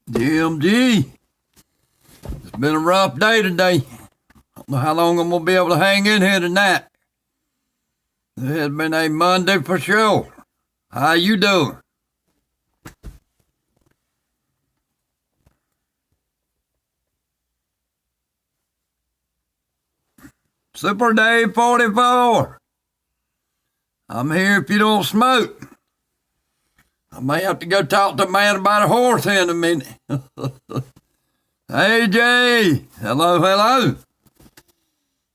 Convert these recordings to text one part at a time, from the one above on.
DMG, it's been a rough day today. Don't know how long I'm going to be able to hang in here tonight. It has been a Monday for sure. How you doing? Super Dave 44. I'm here if you don't smoke. I may have to go talk to a man about a horse in a minute. Hey, Jay. Hello, hello.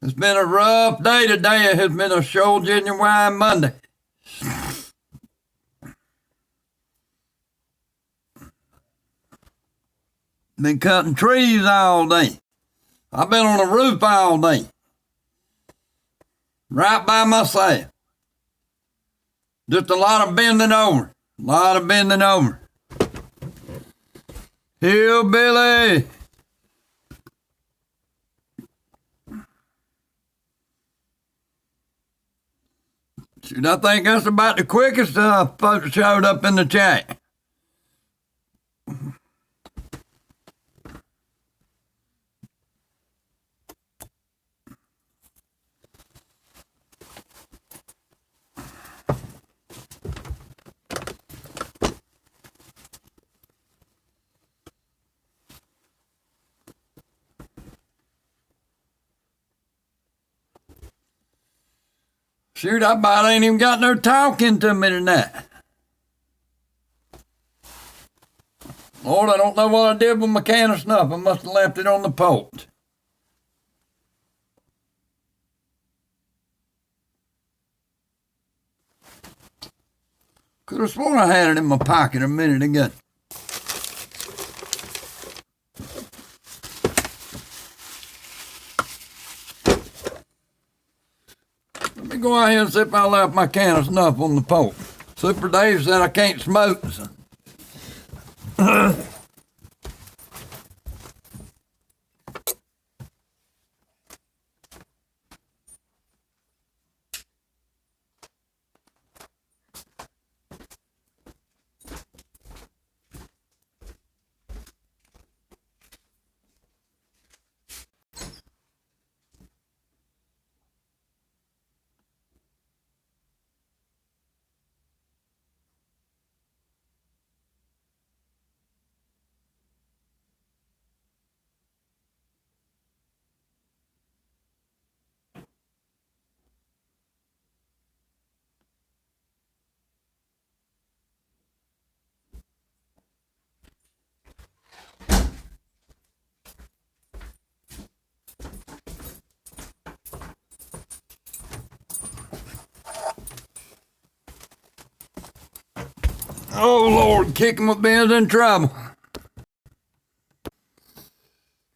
It's been a rough day today. It has been a sure genuine Monday. Been cutting trees all day. I've been on the roof all day. Right by myself. Just a lot of bending over. A lot of bending over. Hillbilly. Shoot, I think that's about the quickest folks showed up in the chat. Shoot, I about ain't even got no talking to me tonight. Lord, I don't know what I did with my can of snuff. I must have left it on the porch. Could have sworn I had it in my pocket a minute ago. Let me go out here and see if I left my can of snuff on the porch. Super Dave said I can't smoke. Oh, Lord, Kicking My Ben's in trouble.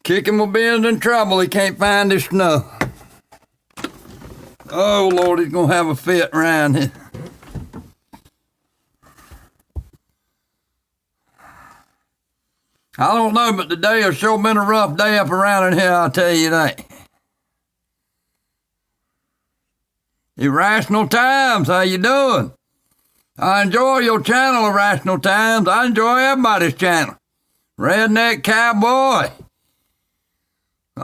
Kicking My Ben's in trouble. He can't find his snuff. Oh, Lord, he's going to have a fit around here. I don't know, but today has sure been a rough day up around in here, I'll tell you that. Irrational Times, how you doing? I enjoy your channel, Irrational Times. I enjoy everybody's channel. Redneck Cowboy.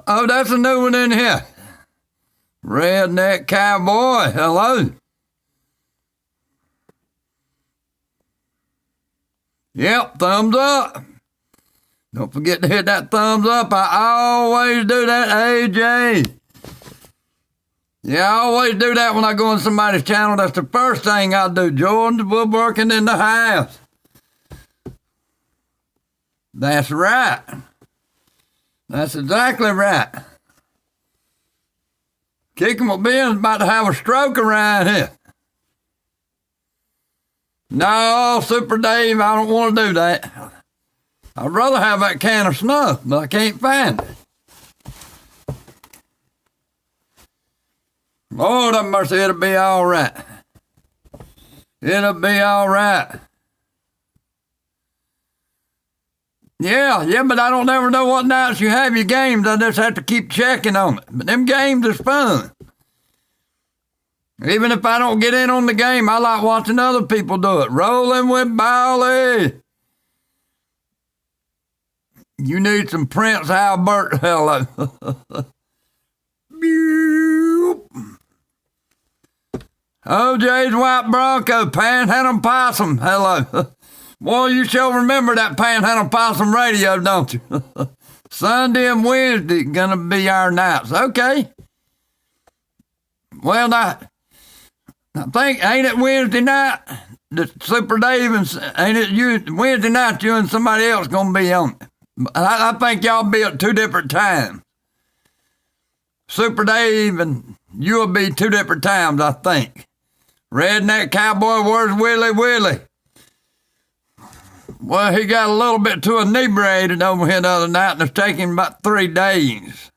Oh, that's a new one in here. Redneck Cowboy, hello. Yep, thumbs up. Don't forget to hit that thumbs up. I always do that, AJ. Yeah, I always do that when I go on somebody's channel. That's the first thing I do. Jordan's woodworking in the house. That's right. That's exactly right. Kick'em Ben's about to have a stroke around here. No, Super Dave, I don't want to do that. I'd rather have that can of snuff, but I can't find it. Lord have mercy, it'll be all right. It'll be all right. Yeah, but I don't ever know what nights you have your games. I just have to keep checking on it. But them games is fun. Even if I don't get in on the game, I like watching other people do it. Rolling with Bowley. You need some Prince Albert. Hello. OJ's White Bronco, Panhandle Possum. Hello. Boy, you shall remember that Panhandle Possum radio, don't you? Sunday and Wednesday gonna be our nights. Okay. Well, now, I think, ain't it Wednesday night? The Super Dave, ain't it you? Wednesday night, you and somebody else gonna be on it. I think y'all be at two different times. Super Dave and you'll be two different times, I think. Redneck Cowboy, where's Willie Willie? Well, he got a little bit too inebriated over here the other night, and it's taking him about 3 days.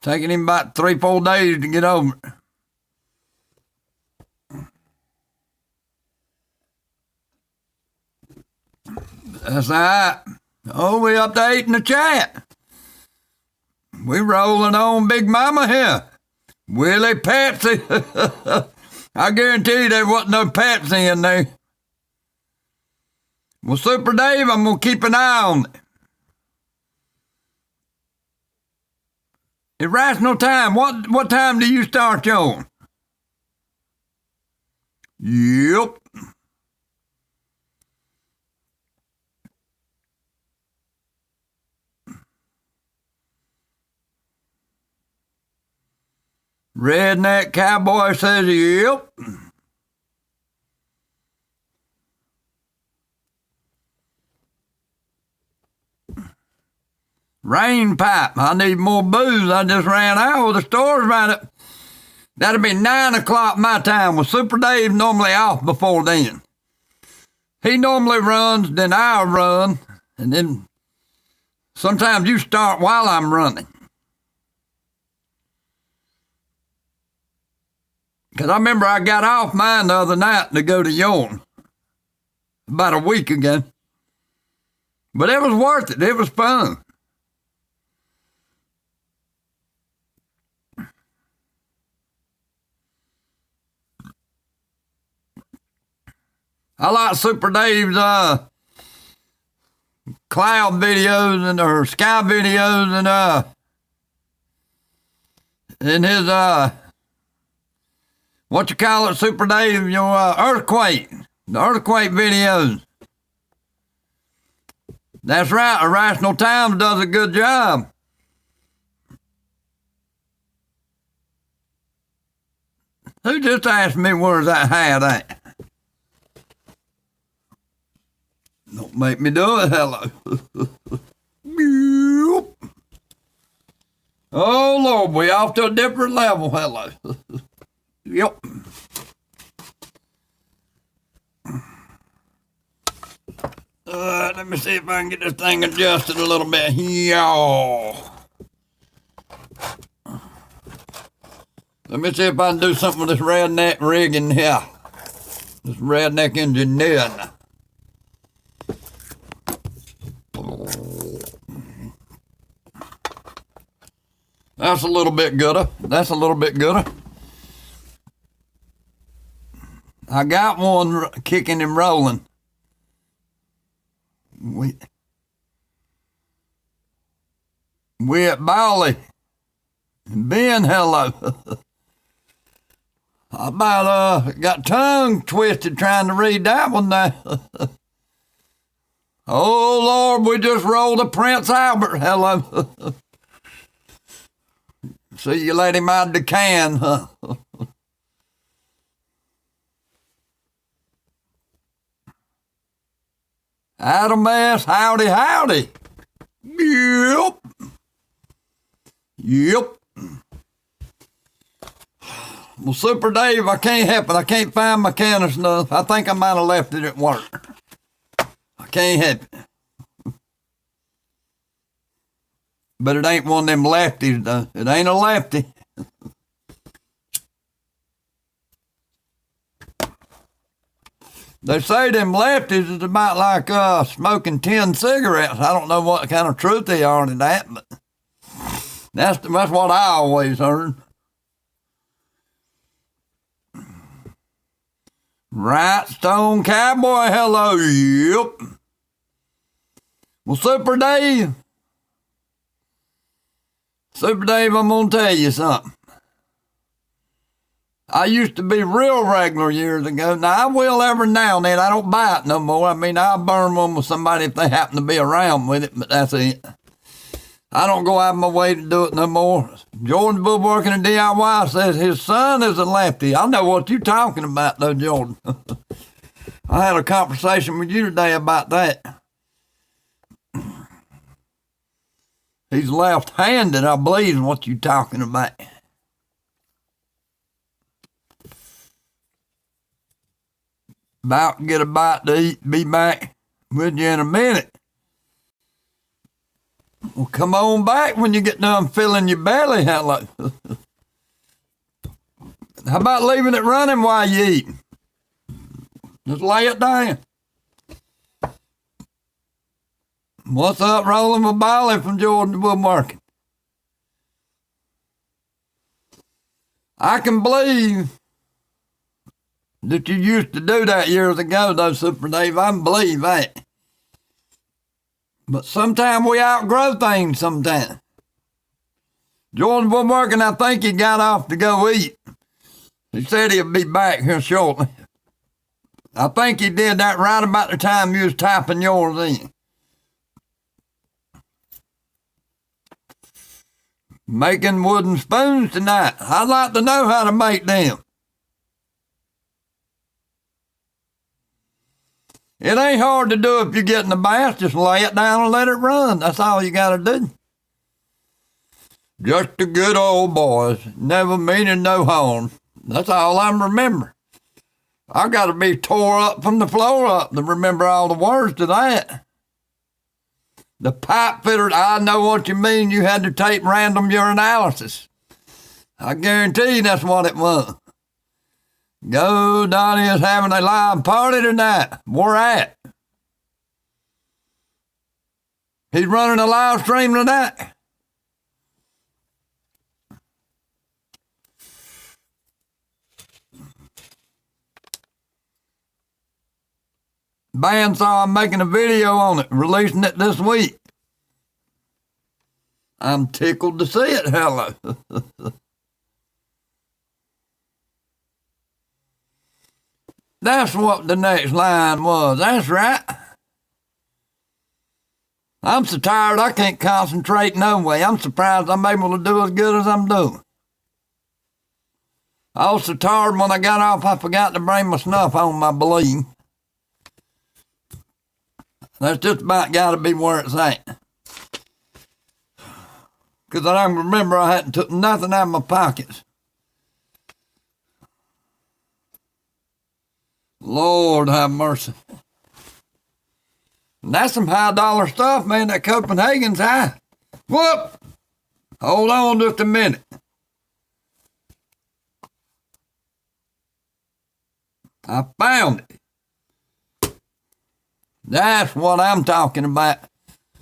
Taking him about 3-4 days to get over it. That's all right. Oh, we updating the chat. We rolling on Big Mama here. Willie Patsy. I guarantee you there wasn't no Patsy in there. Well, Super Dave, I'm going to keep an eye on it. Irrational Time, what time do you start yours? Yep. Redneck Cowboy says, yep. Rain pipe. I need more booze. I just ran out of the stores around it. That'll be 9 o'clock my time. Well, Super Dave normally off before then. He normally runs, then I'll run, and then sometimes you start while I'm running. Because I remember I got off mine the other night to go to yours about a week ago. But it was worth it. It was fun. I like Super Dave's cloud videos and or sky videos and his what you call it, Super Dave, your earthquake, the earthquake videos. That's right, Irrational Times does a good job. Who just asked me where's that hat at? Don't make me do it, hello. Oh, Lord, we off to a different level, hello. Yep. Let me see if I can get this thing adjusted a little bit. Y'all. Let me see if I can do something with this redneck rigging here. This redneck engineering. That's a little bit gooder. That's a little bit gooder. I got one kicking and rolling. We at Bowley. Ben, hello. I about got tongue twisted trying to read that one now. Oh, Lord, we just rolled a Prince Albert. Hello. See, you let him out of the can, huh? Adam S., howdy, howdy. Yep. Yep. Well, Super Dave, I can't help it. I can't find my can of snuff. I think I might have left it at work. I can't help it. But it ain't one of them lefties, though. It ain't a lefty. They say them lefties is about like smoking 10 cigarettes. I don't know what kind of truth they are to that, but that's what I always heard. Right, Stone Cowboy, hello, yep. Well, Super Dave, I'm going to tell you something. I used to be real regular years ago. Now, I will every now and then. I don't buy it no more. I mean, I'll burn one with somebody if they happen to be around with it, but that's it. I don't go out of my way to do it no more. Jordan Woodworking and DIY says his son is a lefty. I know what you're talking about, though, Jordan. I had a conversation with you today about that. He's left-handed, I believe, is what you're talking about. About to get a bite to eat. Be back with you in a minute. Well, come on back when you get done filling your belly. Hello. How about leaving it running while you eat? Just lay it down. What's up, Rolling with Bolly from Jordan Woodworking? I can believe that you used to do that years ago, though, Super Dave. I can believe that. But sometimes we outgrow things sometimes. Jordan Woodworking, I think he got off to go eat. He said he'll be back here shortly. I think he did that right about the time you was typing yours in. Making wooden spoons tonight. I'd like to know how to make them. It ain't hard to do if you get in the bath. Just lay it down and let it run. That's all you got to do. Just a good old boys. Never meaning no harm. That's all I remember. I got to be tore up from the floor up to remember all the words to that. The pipe fitter, I know what you mean. You had to take random urinalysis. I guarantee you that's what it was. Go, Donnie is having a live party tonight. Where at? He's running a live stream tonight. Bandsaw, I'm making a video on it, releasing it this week. I'm tickled to see it, hello. That's what the next line was. That's right. I'm so tired I can't concentrate no way. I'm surprised I'm able to do as good as I'm doing. I was so tired when I got off I forgot to bring my snuff home, I believe. That's just about got to be where it's at. Because I don't remember I hadn't took nothing out of my pockets. Lord have mercy. And that's some high dollar stuff, man. That Copenhagen's high. Whoop! Hold on just a minute. I found it. That's what I'm talking about.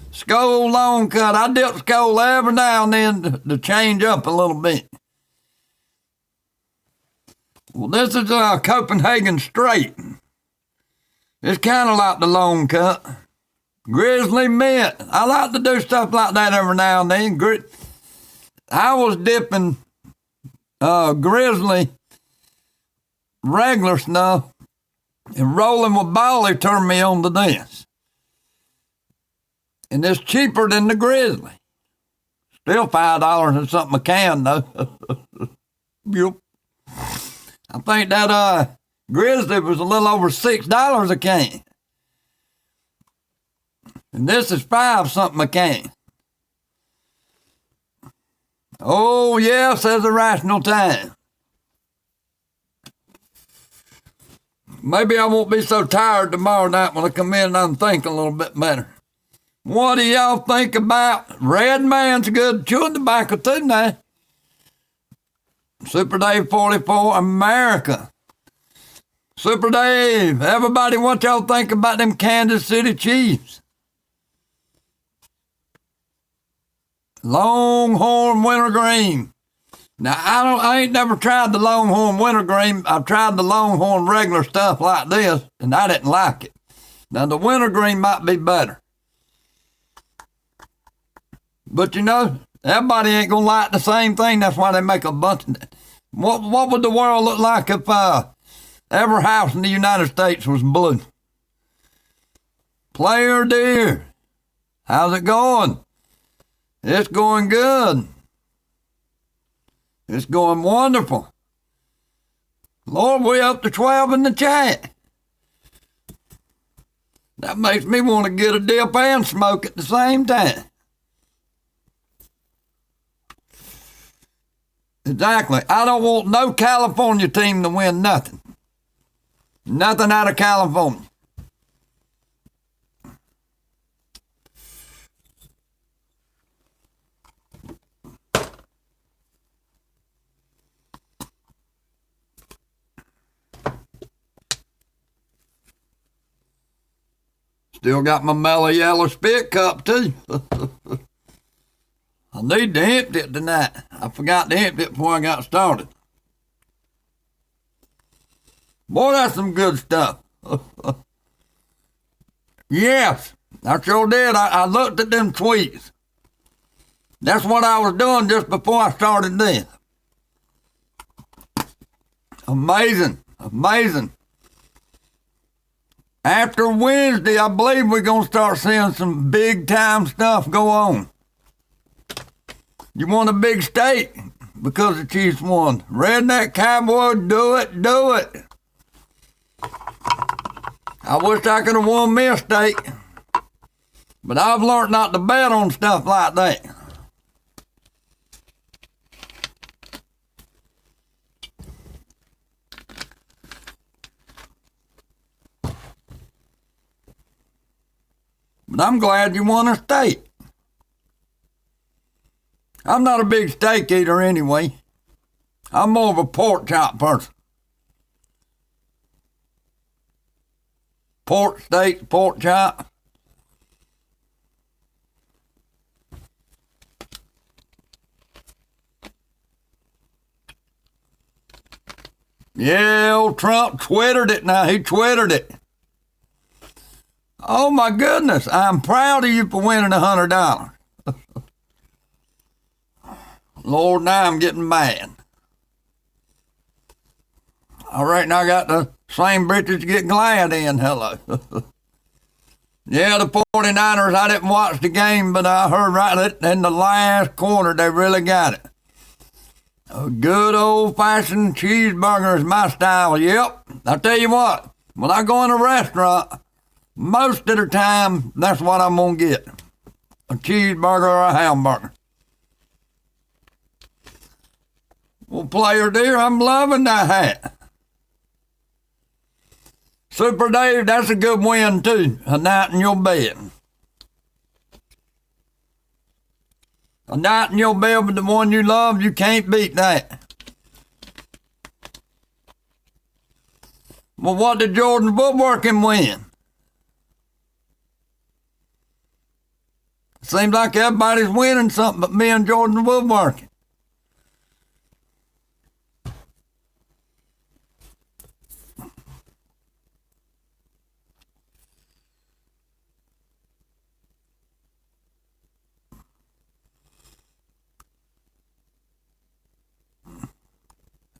Skoal long cut. I dip Skoal every now and then to change up a little bit. Well, this is a Copenhagen straight. It's kind of like the long cut. Grizzly mint. I like to do stuff like that every now and then. I was dipping Grizzly regular snuff, and Rolling with Bolly turned me on to this. And it's cheaper than the Grizzly. Still $5 and something a can, though. Yep. I think that Grizzly was a little over $6 a can. And this is 5-something McCain. Oh, yeah, says the Rational Times. Maybe I won't be so tired tomorrow night when I come in and I can think a little bit better. What do y'all think about Red Man's good chewing tobacco too now? Super Dave 44, America. Super Dave, everybody, what y'all think about them Kansas City Chiefs? Longhorn Wintergreen. Now, I ain't never tried the Longhorn Wintergreen. I've tried the Longhorn regular stuff like this, and I didn't like it. Now, the Wintergreen might be better. But, you know, everybody ain't going to like the same thing. That's why they make a bunch of it. What would the world look like if every house in the United States was blue? Player dear, how's it going? It's going good. It's going wonderful. Lord, we're up to 12 in the chat. That makes me want to get a dip and smoke at the same time. Exactly. I don't want no California team to win nothing. Nothing out of California. Still got my mellow yellow spit cup, too. I need to empty it tonight. I forgot to empty it before I got started. Boy, that's some good stuff. Yes, I sure did. I looked at them tweets. That's what I was doing just before I started this. Amazing. Amazing. After Wednesday, I believe we're going to start seeing some big-time stuff go on. You want a big steak? Because the Chiefs won. Redneck Cowboy, do it, do it. I wish I could have won me a steak. But I've learned not to bet on stuff like that. But I'm glad you won a steak. I'm not a big steak eater anyway. I'm more of a pork chop person. Pork steak, pork chop. Yeah, old Trump twittered it now. He twittered it. Oh my goodness, I'm proud of you for winning $100. Lord, now I'm getting mad. I reckon I got the same britches to get glad in. Hello. Yeah, the 49ers, I didn't watch the game, but I heard right in the last quarter they really got it. A good old-fashioned cheeseburger is my style. Yep, I tell you what, when I go in a restaurant, most of the time, that's what I'm going to get. A cheeseburger or a hamburger. Well, player dear, I'm loving that hat. Super Dave, that's a good win, too. A night in your bed. A night in your bed with the one you love, you can't beat that. Well, what did Jordan Woodworking win? Seems like everybody's winning something but me and Jordan Woodworking.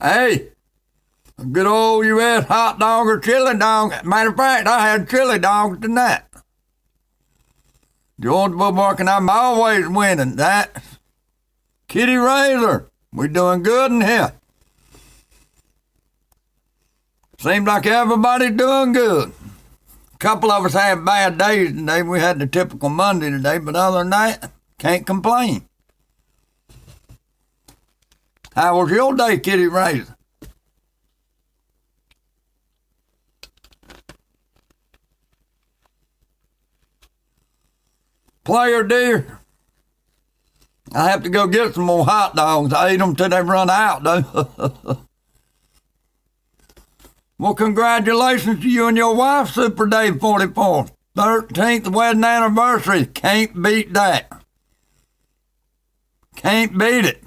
Hey, a good old U.S. hot dog or chili dog. Matter of fact, I had chili dogs tonight. George Woodworking, I'm always winning that. Kitty Razor, we doing good in here. Seems like everybody's doing good. couple of us had bad days today. We had the typical Monday today, but other than that, can't complain. How was your day, Kitty Razor? Player dear, I have to go get some more hot dogs. I ate them till they run out, though. Well, congratulations to you and your wife, Super Dave 44. 13th wedding anniversary. Can't beat that. Can't beat it.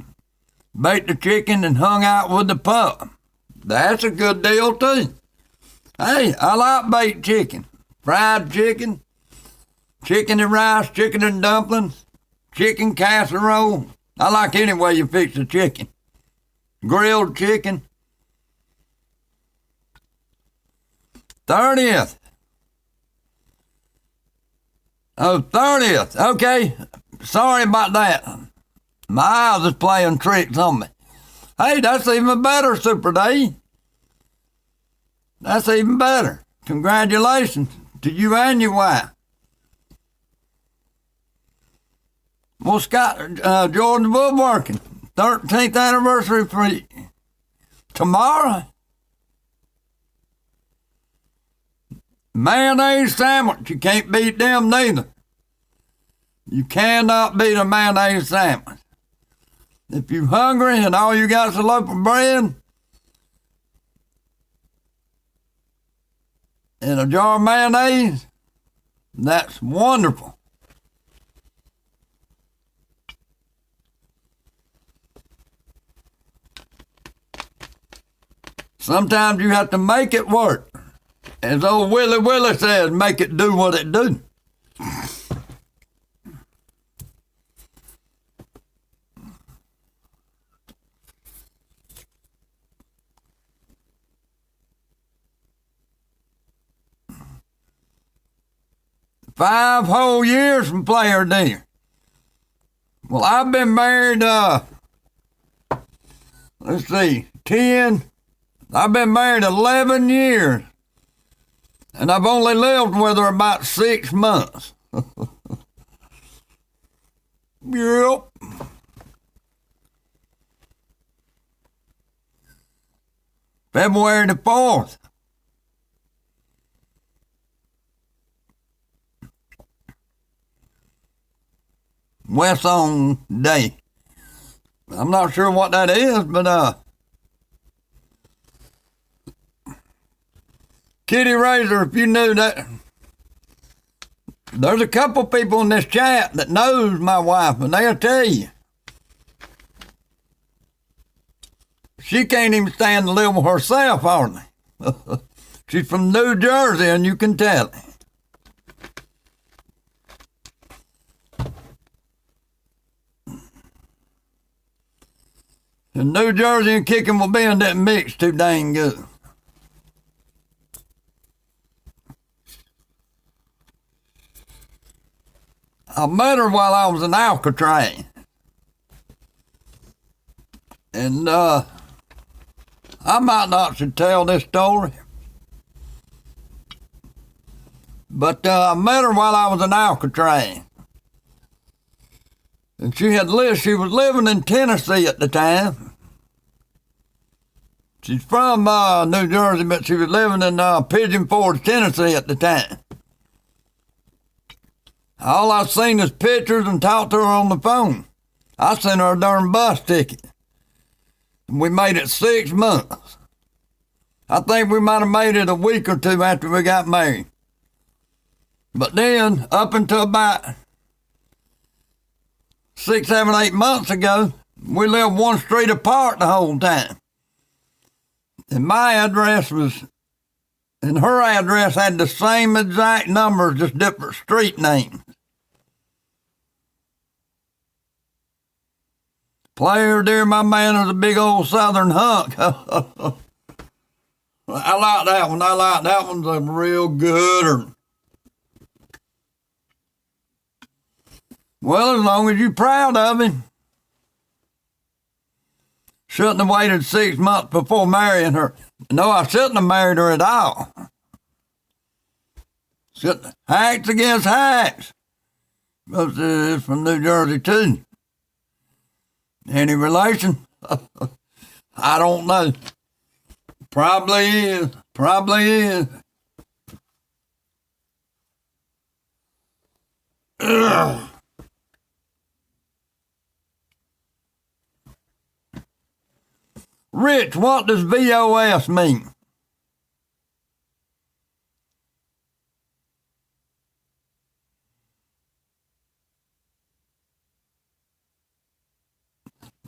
Baked the chicken and hung out with the pup. That's a good deal, too. Hey, I like baked chicken. Fried chicken. Chicken and rice, chicken and dumplings, chicken casserole. I like any way you fix the chicken. Grilled chicken. 30th. Oh, 30th. Okay. Sorry about that. My eyes is playing tricks on me. Hey, that's even better, Super Dave. That's even better. Congratulations to you and your wife. Well, Scott, Jordan Woodworking, 13th anniversary for tomorrow. Mayonnaise sandwich, you can't beat them neither. You cannot beat a mayonnaise sandwich. If you're hungry and all you got is a loaf of bread and a jar of mayonnaise, that's wonderful. Sometimes you have to make it work. As old Willie Willie says, make it do what it do. Five whole years from Player Dear. Well, I've been married, let's see, 10. I've been married 11 years, and I've only lived with her about 6 months. Yep. February the 4th. Wesson Day. I'm not sure what that is, but Kitty Razor, if you knew that, there's a couple people in this chat that knows my wife, and they'll tell you. She can't even stand to live with herself, hardly. She's from New Jersey, and you can tell it. And New Jersey and kicking will be in that mix too dang good. I met her while I was in Alcatraz. And I might not should tell this story. But I met her while I was in Alcatraz. And she was living in Tennessee at the time. She's from New Jersey, but she was living in Pigeon Forge, Tennessee at the time. All I've seen is pictures and talked to her on the phone. I sent her a darn bus ticket. We made it 6 months. I think we might have made it a week or two after we got married. But then, up until about 6, 7, 8 months ago, we lived one street apart the whole time. And my address and her address had the same exact numbers, just different street names. Player Dear, my man is a big old southern hunk. I like that one. That one's a real good. Well, as long as you're proud of him. Shouldn't have waited 6 months before marrying her. No, I shouldn't have married her at all. Hacks against hacks. Most of this from New Jersey, too. Any relation? I don't know. Probably is. Probably is. Ugh. Rich, what does VOS mean?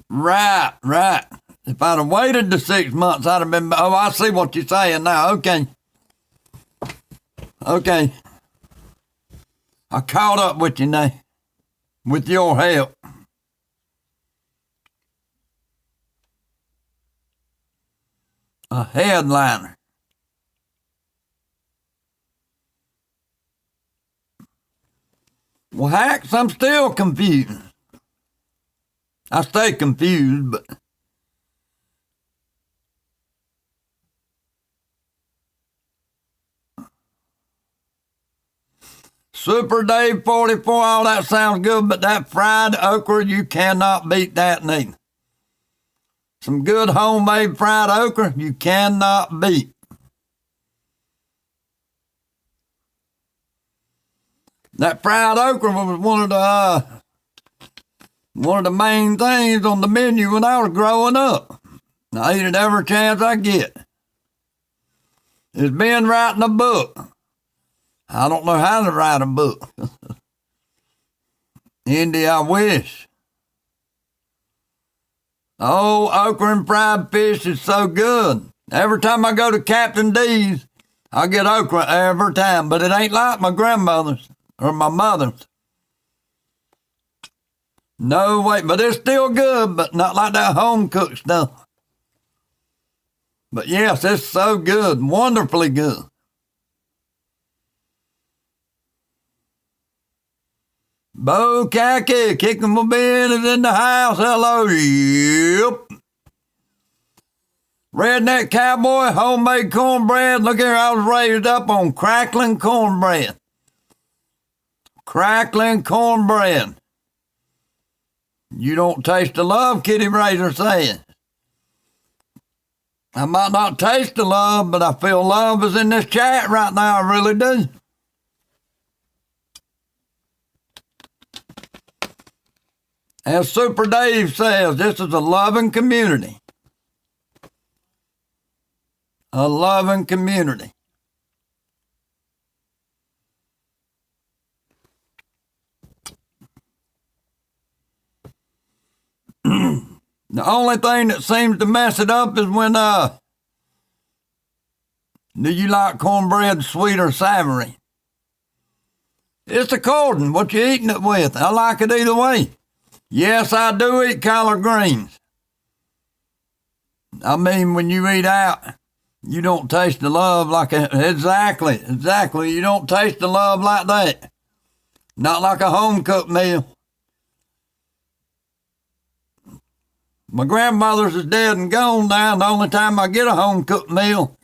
Right. If I'd have waited the 6 months, I'd have been. Oh, I see what you're saying now. Okay. I caught up with you now. With your help. A headliner. Well, Hacks, I'm still confused. I stay confused, but Super Dave 44, all that sounds good, but that fried okra, you cannot beat that neither. Some good homemade fried okra, you cannot beat. That fried okra was one of the main things on the menu when I was growing up. I eat it every chance I get. It's been writing a book. I don't know how to write a book. Indy, I wish. Oh, okra and fried fish is so good. Every time I go to Captain D's, I get okra every time, but it ain't like my grandmother's or my mother's. No way, but it's still good, but not like that home-cooked stuff. But yes, it's so good, wonderfully good. Bo Khaki, kicking my bin is in the house. Hello, yep. Redneck Cowboy, homemade cornbread. Look here, I was raised up on crackling cornbread. Crackling cornbread. You don't taste the love, Kitty Razor says. I might not taste the love, but I feel love is in this chat right now. I really do. As Super Dave says, this is a loving community. A loving community. The only thing that seems to mess it up is when, do you like cornbread sweet or savory? It's according what you're eating it with. I like it either way. Yes, I do eat collard greens. I mean, when you eat out, you don't taste the love like exactly. You don't taste the love like that. Not like a home-cooked meal. My grandmother's is dead and gone now. The only time I get a home-cooked meal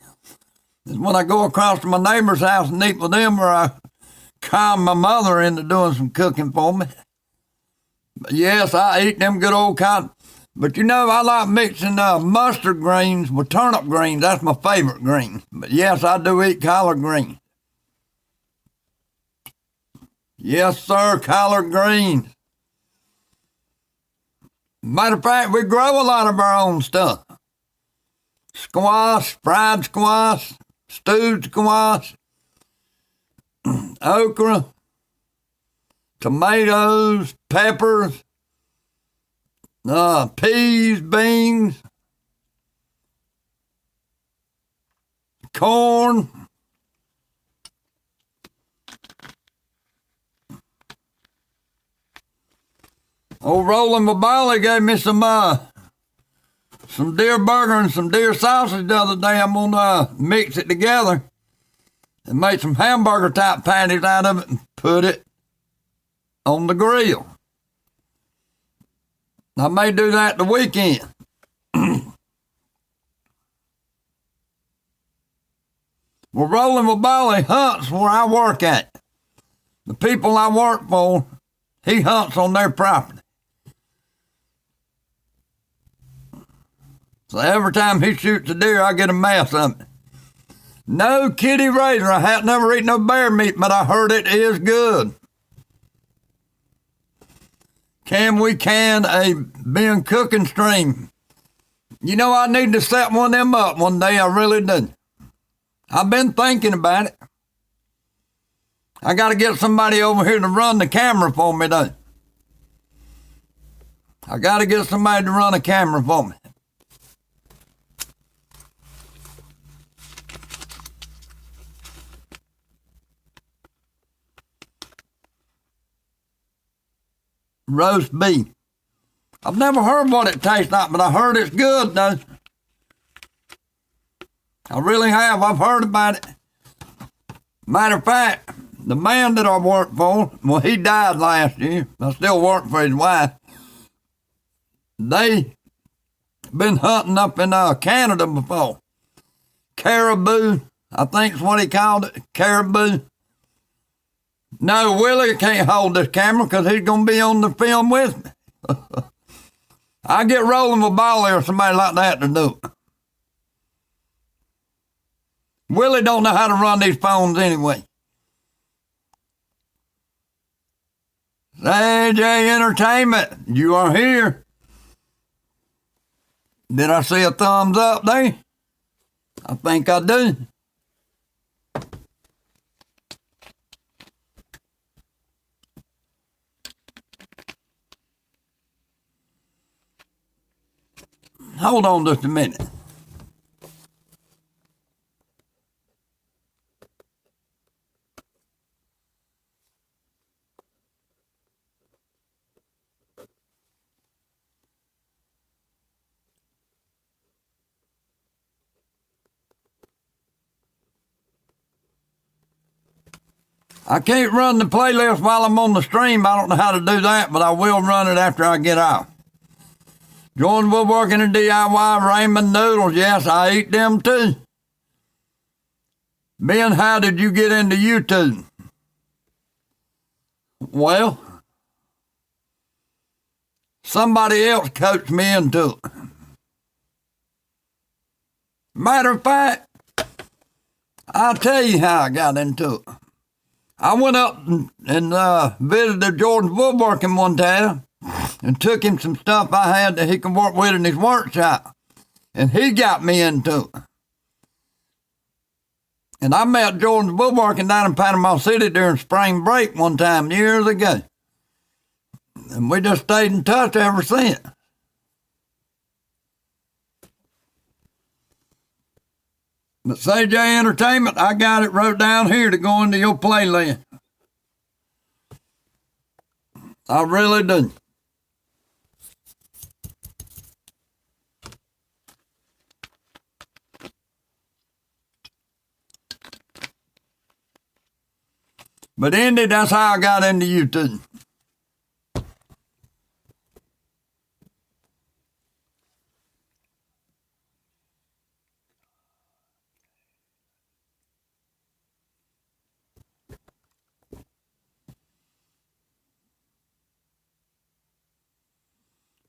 is when I go across to my neighbor's house and eat with them, or I calm my mother into doing some cooking for me. But yes, I eat them good old collard. But you know, I like mixing mustard greens with turnip greens. That's my favorite green. But yes, I do eat collard greens. Yes, sir, collard greens. Matter of fact, we grow a lot of our own stuff. Squash, fried squash, stewed squash, okra, tomatoes, peppers, peas, beans, corn. Old Roland Babali gave me some deer burger and some deer sausage the other day. I'm gonna mix it together and make some hamburger type patties out of it and put it on the grill. I may do that the weekend. Well, Rolling with Bolly hunts where I work at. The people I work for, he hunts on their property. So every time he shoots a deer, I get a mess of it. No kitty razor. I have never eaten no bear meat, but I heard it is good. Can we can a being cooking stream? You know, I need to set one of them up one day. I really do. I've been thinking about it. I got to get somebody over here to run the camera for me, though. I got to get somebody to run a camera for me. Roast beef. I've never heard what it tastes like, but I heard it's good, though. I really have. I've heard about it. Matter of fact, the man that I worked for, well, he died last year. I still work for his wife. They been hunting up in Canada before. Caribou, I think's what he called it. Caribou. No, Willie can't hold this camera because he's going to be on the film with me. I get Rolling with Bolly or somebody like that to do it. Willie don't know how to run these phones anyway. AJ Entertainment, you are here. Did I see a thumbs up there? I think I do. Hold on just a minute. I can't run the playlist while I'm on the stream. I don't know how to do that, but I will run it after I get out. Jordan Woodworking and DIY, Raymond Noodles. Yes, I eat them too. Ben, how did you get into YouTube? Well, somebody else coached me into it. Matter of fact, I'll tell you how I got into it. I went up and visited Jordan Woodworking one time and took him some stuff I had that he could work with in his workshop. And he got me into it. And I met Jordan Woodworking down in Panama City during spring break one time years ago. And we just stayed in touch ever since. But CJ Entertainment, I got it wrote down here to go into your playlist. I really do. But Indy, that's how I got into YouTube.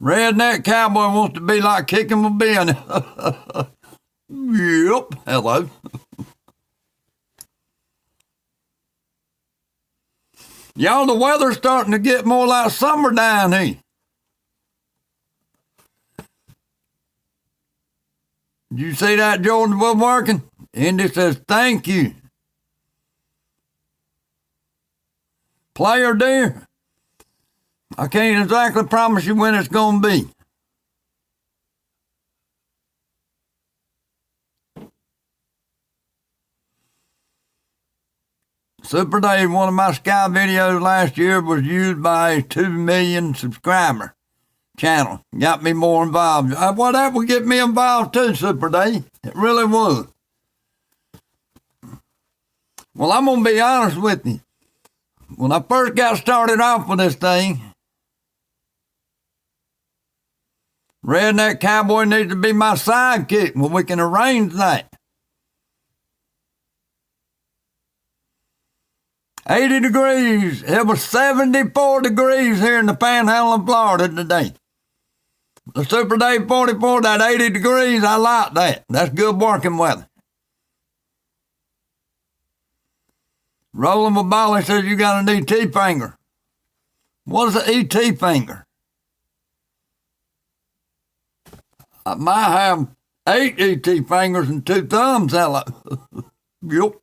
Redneck Cowboy wants to be like Kicking with Ben. Yep, hello. Y'all, the weather's starting to get more like summer down here. Did you see that, Jordan Woodworking? Indy says, thank you. Player dear, I can't exactly promise you when it's going to be. Super Dave, one of my Sky videos last year was used by a 2 million subscriber channel. Got me more involved. Well, that would get me involved too, Super Dave. It really would. Well, I'm going to be honest with you. When I first got started off with this thing, Redneck Cowboy needs to be my sidekick. Well, we can arrange that. 80 degrees. It was 74 degrees here in the Panhandle of Florida today. The Super Day 44, that 80 degrees, I like that. That's good working weather. Roland Babali says you got an ET finger. What is an ET finger? I might have 8 ET fingers and 2 thumbs. Hello. Yep.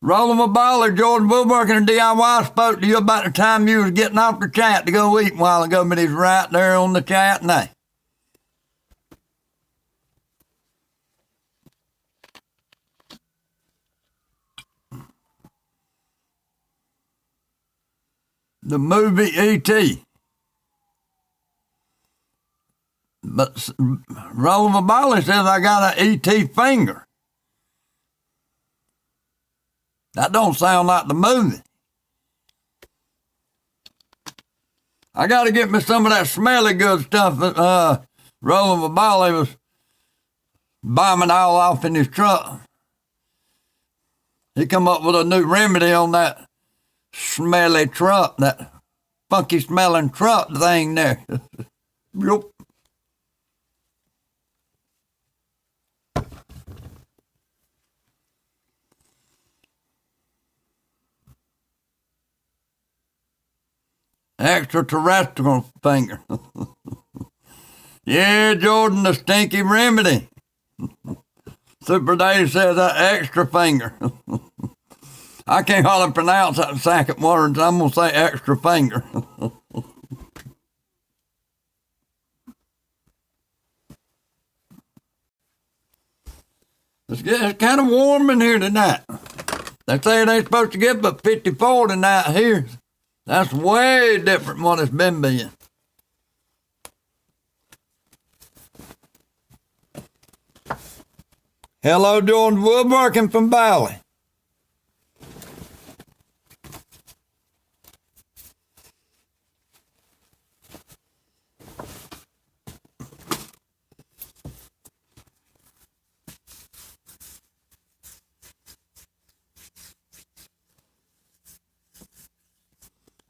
Roland Babali, George Woodworking, and DIY spoke to you about the time you was getting off the chat to go eat a while ago, but he's right there on the chat now. The movie E.T. But Roland Babali says I got an E.T. finger. That don't sound like the movie. I got to get me some of that smelly good stuff that Roland Babali was bombing all off in his truck. He come up with a new remedy on that smelly truck, that funky smelling truck thing there. Yep. Extraterrestrial finger. Yeah, Jordan, the stinky remedy. Super Dave says that extra finger. I can't hardly pronounce that second word, so I'm going to say extra finger. It's kind of warm in here tonight. They say it ain't supposed to get but 54 tonight here. That's way different than what it's been being. Hello, George Woodworking from Valley.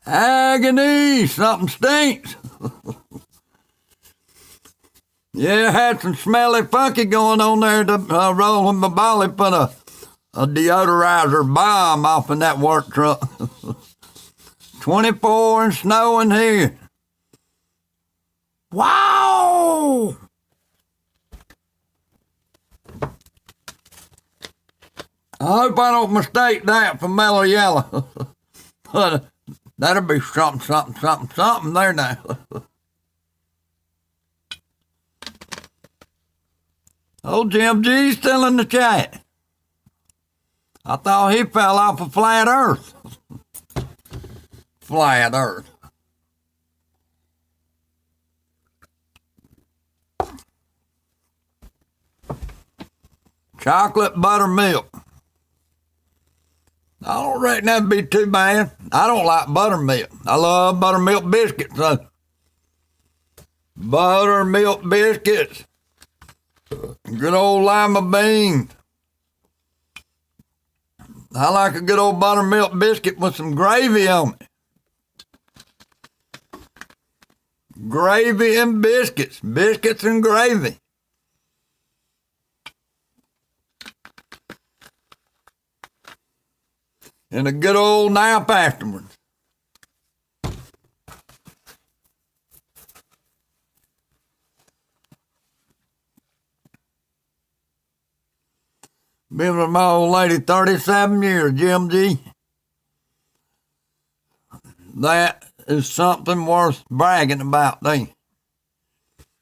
Agony, something stinks. Yeah, had some smelly funky going on there. Roland Babali put a deodorizer bomb off in that work truck. 24 and snowing here. Wow! I hope I don't mistake that for Mellow Yellow. But that'll be something there now. Oh, Jim G's still in the chat. I thought he fell off of flat earth. Flat earth. Chocolate buttermilk. I don't reckon that'd be too bad. I don't like buttermilk. I love buttermilk biscuits, though. Buttermilk biscuits. Good old lima bean. I like a good old buttermilk biscuit with some gravy on it. Gravy and biscuits. Biscuits and gravy. And a good old nap afterwards. Been with my old lady 37 years, Jim G. That is something worth bragging about, then.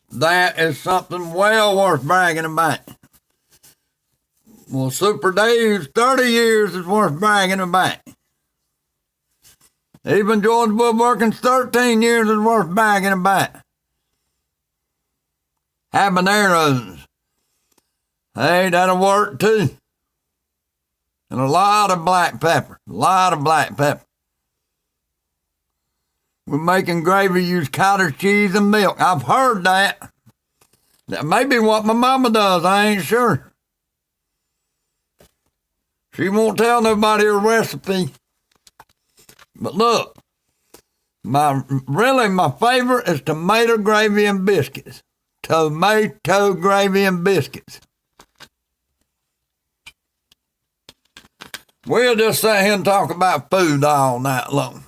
That is something well worth bragging about. Well, Super Dave's 30 years is worth bragging about. Even George Woodworking's 13 years is worth bragging about. Habaneros. Hey, that'll work too. And a lot of black pepper. A lot of black pepper. We're making gravy use cottage cheese and milk. I've heard that. That may be what my mama does. I ain't sure. She won't tell nobody her recipe. But look, my favorite is tomato gravy and biscuits. Tomato gravy and biscuits. We'll just sit here and talk about food all night long.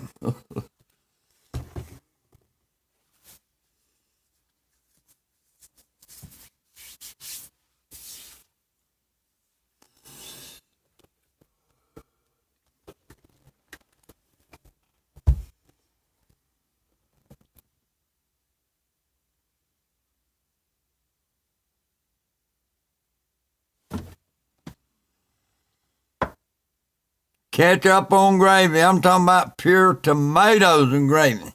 Ketchup on gravy. I'm talking about pure tomatoes and gravy.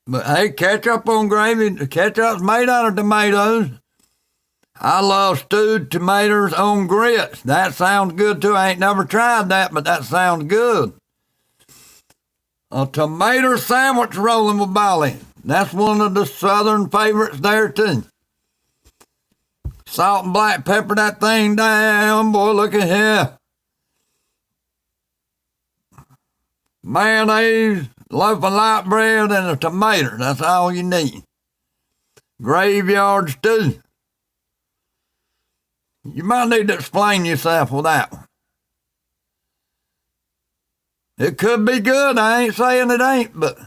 But hey, ketchup on gravy. Ketchup's made out of tomatoes. I love stewed tomatoes on grits. That sounds good too. I ain't never tried that, but that sounds good. A tomato sandwich rolling with barley. That's one of the southern favorites there too. Salt and black pepper that thing down, boy, look at here. Mayonnaise, loaf of light bread, and a tomato. That's all you need. Graveyard stew. You might need to explain yourself with that one. It could be good. I ain't saying it ain't, but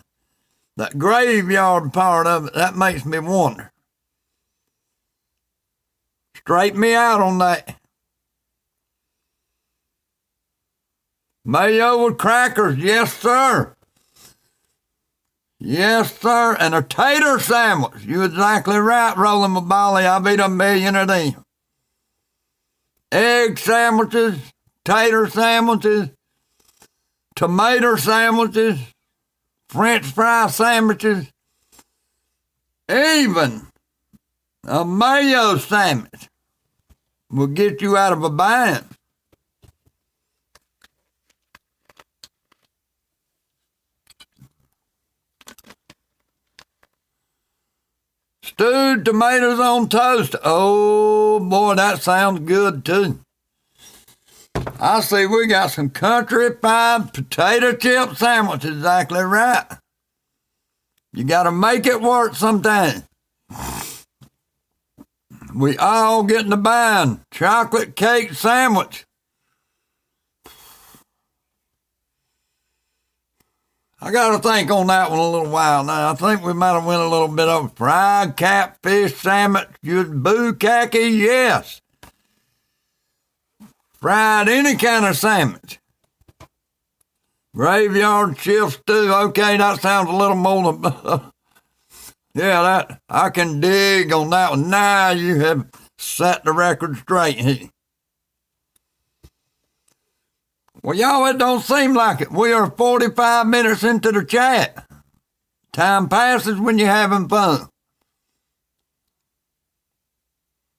that graveyard part of it, that makes me wonder. Straighten me out on that. Mayo with crackers, yes sir. Yes sir, and a tater sandwich. You're exactly right, Rolling with Bolly. I've eaten a million of them. Egg sandwiches, tater sandwiches, tomato sandwiches, French fry sandwiches, even a mayo sandwich will get you out of a bind. Stewed tomatoes on toast. Oh boy, that sounds good too. I see we got some country fried potato chip sandwiches, exactly right. You gotta make it work sometime. We all get in the bind. Chocolate cake sandwich. I got to think on that one a little while now. I think we might have went a little bit over fried catfish sandwich. Bukkake, yes. Fried any kind of sandwich. Graveyard shift stew. Okay, that sounds a little more than... Yeah, that I can dig on that one. Now you have set the record straight here. Well, y'all, it don't seem like it. We are 45 minutes into the chat. Time passes when you're having fun.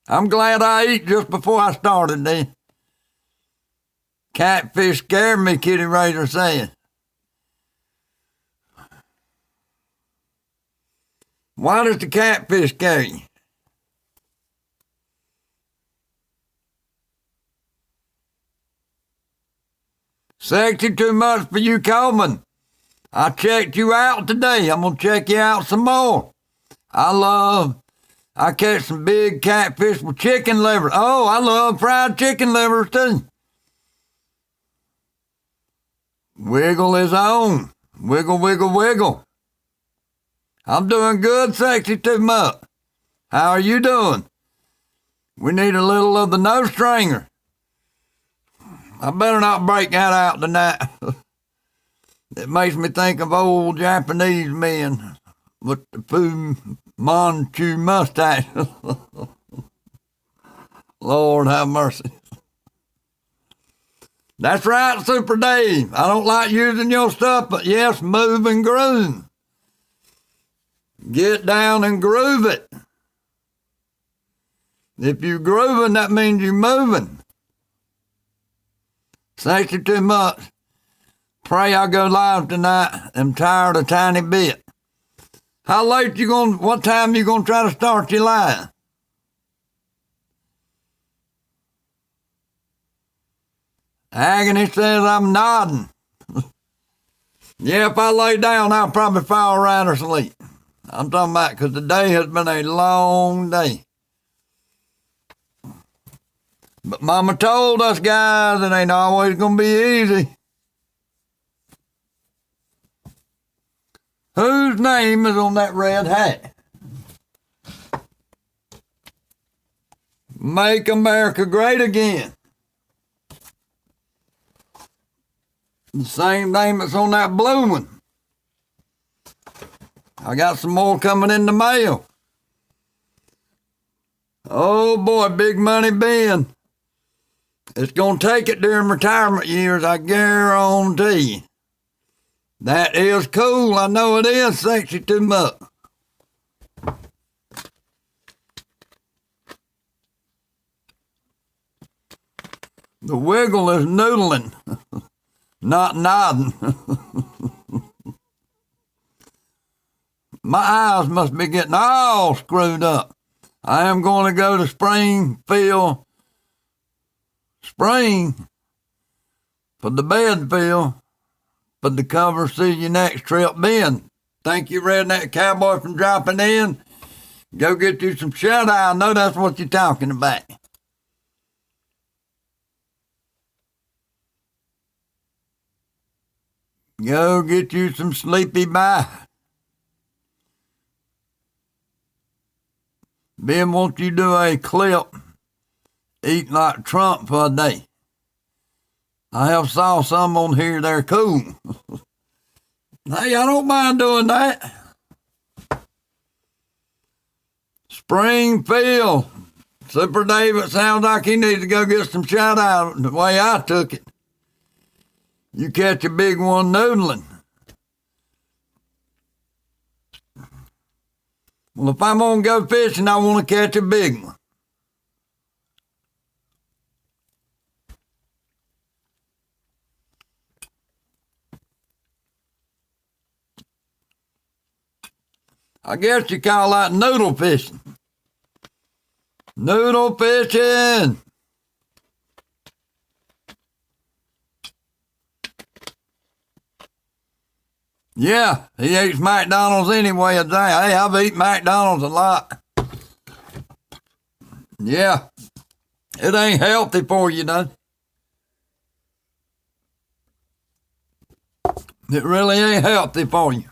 I'm glad I eat just before I started then. Catfish scared me, Kitty Razor said. Why does the catfish scare you? Sexy too much for you, Coleman. I checked you out today. I'm going to check you out some more. I catch some big catfish with chicken liver. Oh, I love fried chicken livers too. Wiggle is on. Wiggle, wiggle, wiggle. I'm doing good, Sexy too much. How are you doing? We need a little of the nose stringer. I better not break that out tonight. It makes me think of old Japanese men with the Fu Manchu mustache. Lord have mercy. That's right, Super Dave. I don't like using your stuff, but yes, move and groove. Get down and groove it. If you're grooving, that means you're moving. Thank you too much. Pray I go live tonight. I'm tired a tiny bit. How late what time you gonna try to start your live? Agony says I'm nodding. Yeah, if I lay down, I'll probably fall right asleep. I'm talking about because the day has been a long day. But Mama told us guys it ain't always going to be easy. Whose name is on that red hat? Make America Great Again. The same name that's on that blue one. I got some more coming in the mail. Oh boy, Big Money Ben. It's going to take it during retirement years, I guarantee you. That is cool. I know it is. Sexy too much. The wiggle is noodling, not nodding. My eyes must be getting all screwed up. I am going to go to Spring for the bed field, for the cover. See you next trip, Ben. Thank you, Redneck Cowboy, for dropping in. Go get you some shut-eye. I know that's what you're talking about. Go get you some sleepy bye. Ben, won't you do a clip, eat like Trump for a day? I have saw some on here, they're cool. Hey, I don't mind doing that. Springfield. Super David sounds like he needs to go get some shut-eye the way I took it. You catch a big one noodling. Well, if I'm going to go fishing, I want to catch a big one. I guess you call that noodle fishing. Noodle fishing. Yeah, he eats McDonald's anyway a day. Hey, I've eaten McDonald's a lot. Yeah, it ain't healthy for you, though. It really ain't healthy for you.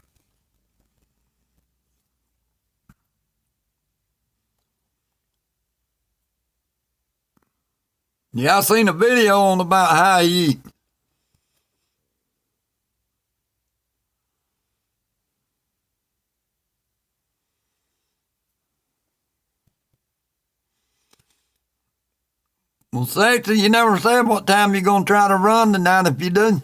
Yeah, I seen a video on about how you eat. Well, Sexy, you never said what time you're going to try to run tonight if you do.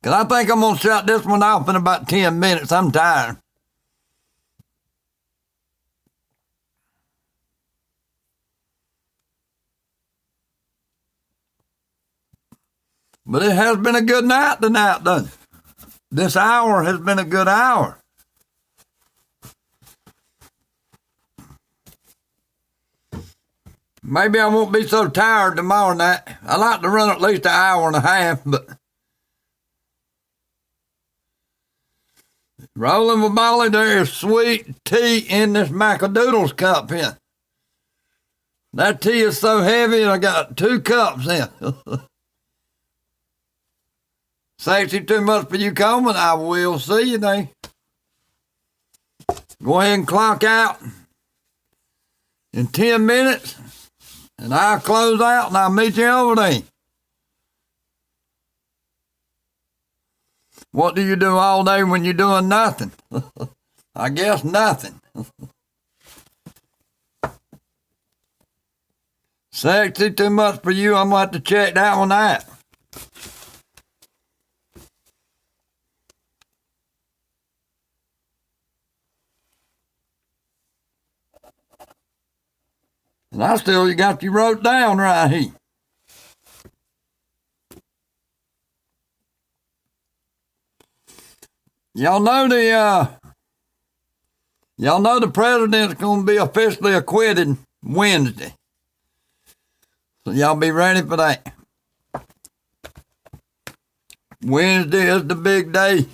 Because I think I'm going to shut this one off in about 10 minutes. I'm tired. But it has been a good night tonight, though. This hour has been a good hour. Maybe I won't be so tired tomorrow night. I like to run at least an hour and a half, but rolling with Molly, there is sweet tea in this Macadoodles cup here. That tea is so heavy, I got 2 cups in. Sexy too much for you, Coleman. I will see you then. Go ahead and clock out in 10 minutes. And I'll close out and I'll meet you over there. What do you do all day when you're doing nothing? I guess nothing. Sexy too much for you. I'm going to have to check that one out. And I still got you wrote down right here. Y'all know the president's going to be officially acquitted Wednesday. So y'all be ready for that. Wednesday is the big day.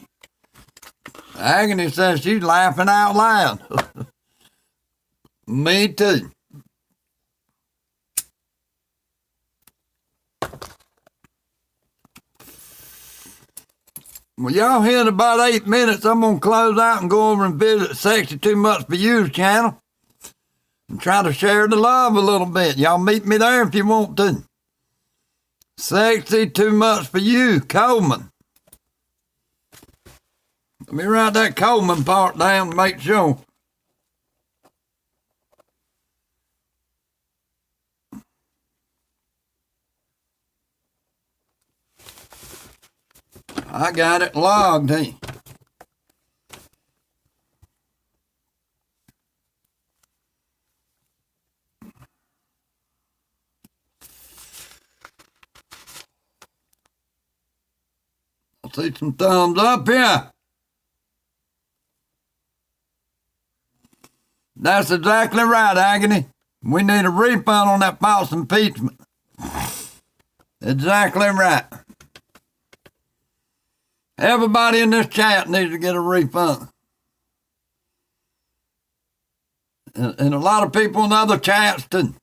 Agony says she's laughing out loud. Me too. Well, y'all here in about 8 minutes. I'm going to close out and go over and visit Sexy Too Much For You's channel and try to share the love a little bit. Y'all meet me there if you want to. Sexy Too Much For You, Coleman. Let me write that Coleman part down to make sure. I got it logged, hey. I see some thumbs up here. That's exactly right, Agony. We need a refund on that false impeachment. Exactly right. Everybody in this chat needs to get a refund. And a lot of people in other chats too.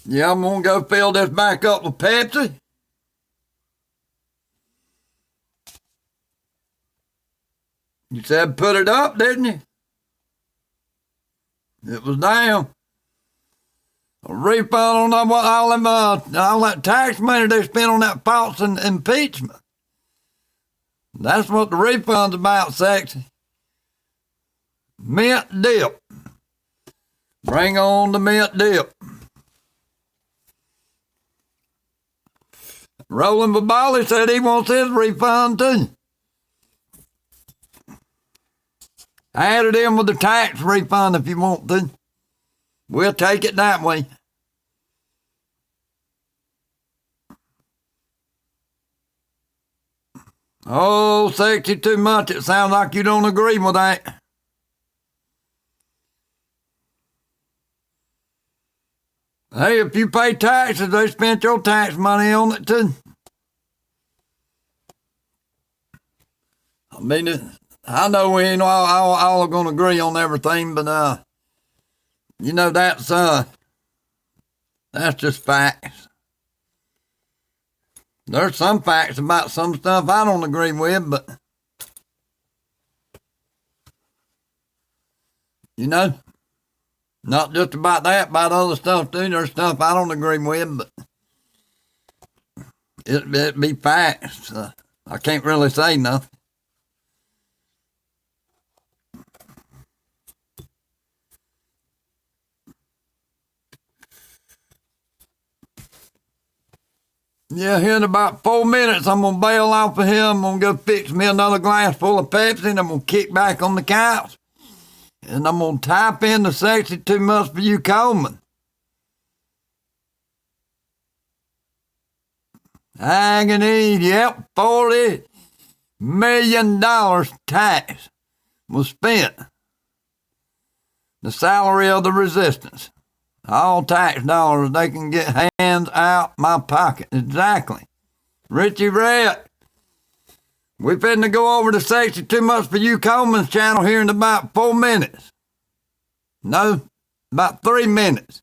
Yeah, I'm gonna go fill this back up with Pepsi. You said put it up, didn't you? It was down. A refund on all that tax money they spent on that false impeachment. That's what the refund's about, Sexy. Mint dip. Bring on the mint dip. Roland Babali said he wants his refund too. Add it in with the tax refund if you want to. We'll take it that way. Oh, Sexy Too Much. It sounds like you don't agree with that. Hey, if you pay taxes, they spent your tax money on it too. I mean, I know we ain't all going to agree on everything, but you know, that's just facts. There's some facts about some stuff I don't agree with, but you know, not just about that, about other stuff too. There's stuff I don't agree with, but it be facts. I can't really say nothing. Yeah, here in about 4 minutes, I'm going to bail off of here. I'm going to go fix me another glass full of Pepsi, and I'm going to kick back on the couch. And I'm going to type in the Sexy Too Much For You, Coleman. Agony, yep, $40 million tax was spent. The salary of the resistance. All tax dollars, they can get hands out my pocket. Exactly. Richie Red. We're finna go over to Sexy Too Much For You Coleman's channel here in about 4 minutes. No, about 3 minutes.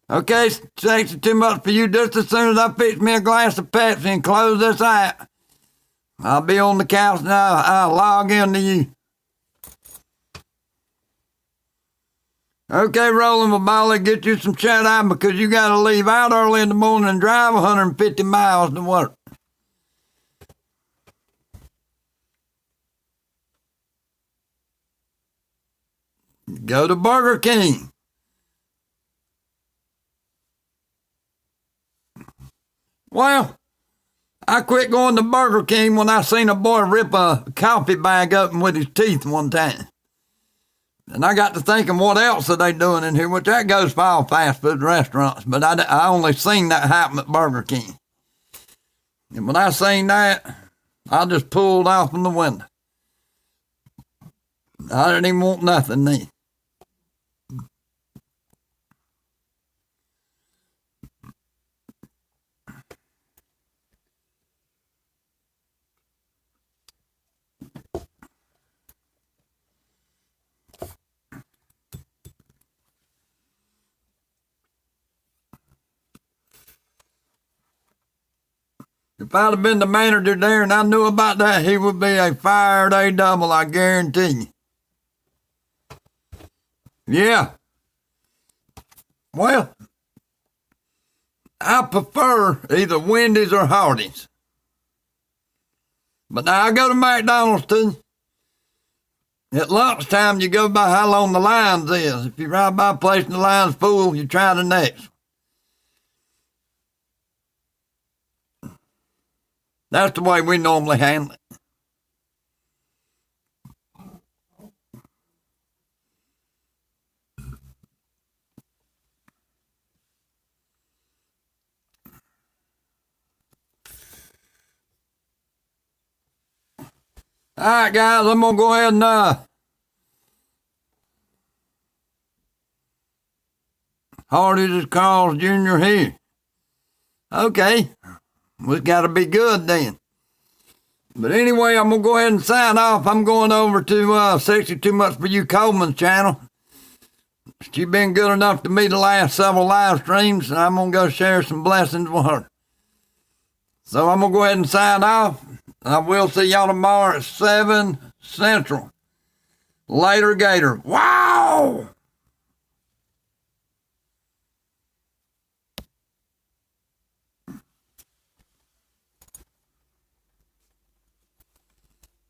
Okay, Sexy Too Much For You, just as soon as I fix me a glass of Pepsi and close this out, I'll be on the couch now. I'll log in to you. Okay, Roland Babali, get you some shut eye because you got to leave out early in the morning and drive 150 miles to work. Go to Burger King. Well, I quit going to Burger King when I seen a boy rip a coffee bag open with his teeth one time. And I got to thinking, what else are they doing in here? Which that goes for all fast food restaurants, but I only seen that happen at Burger King. And when I seen that, I just pulled off from the window. I didn't even want nothing then. If I'd have been the manager there and I knew about that, he would be a fired A-double, I guarantee you. Yeah. Well, I prefer either Wendy's or Hardee's. But now I go to McDonald's too. At lunchtime, you go by how long the lines is. If you ride by a place and the line's full, you try the next. That's the way we normally handle it. All right, guys, I'm going to go ahead and Hardee's is Carl's Jr. here. Okay. We got to be good then. But anyway, I'm going to go ahead and sign off. I'm going over to 62 Much For You Coleman's channel. She's been good enough to me the last several live streams, and I'm going to go share some blessings with her. So I'm going to go ahead and sign off. I will see y'all tomorrow at 7 Central. Later, Gator. Wow!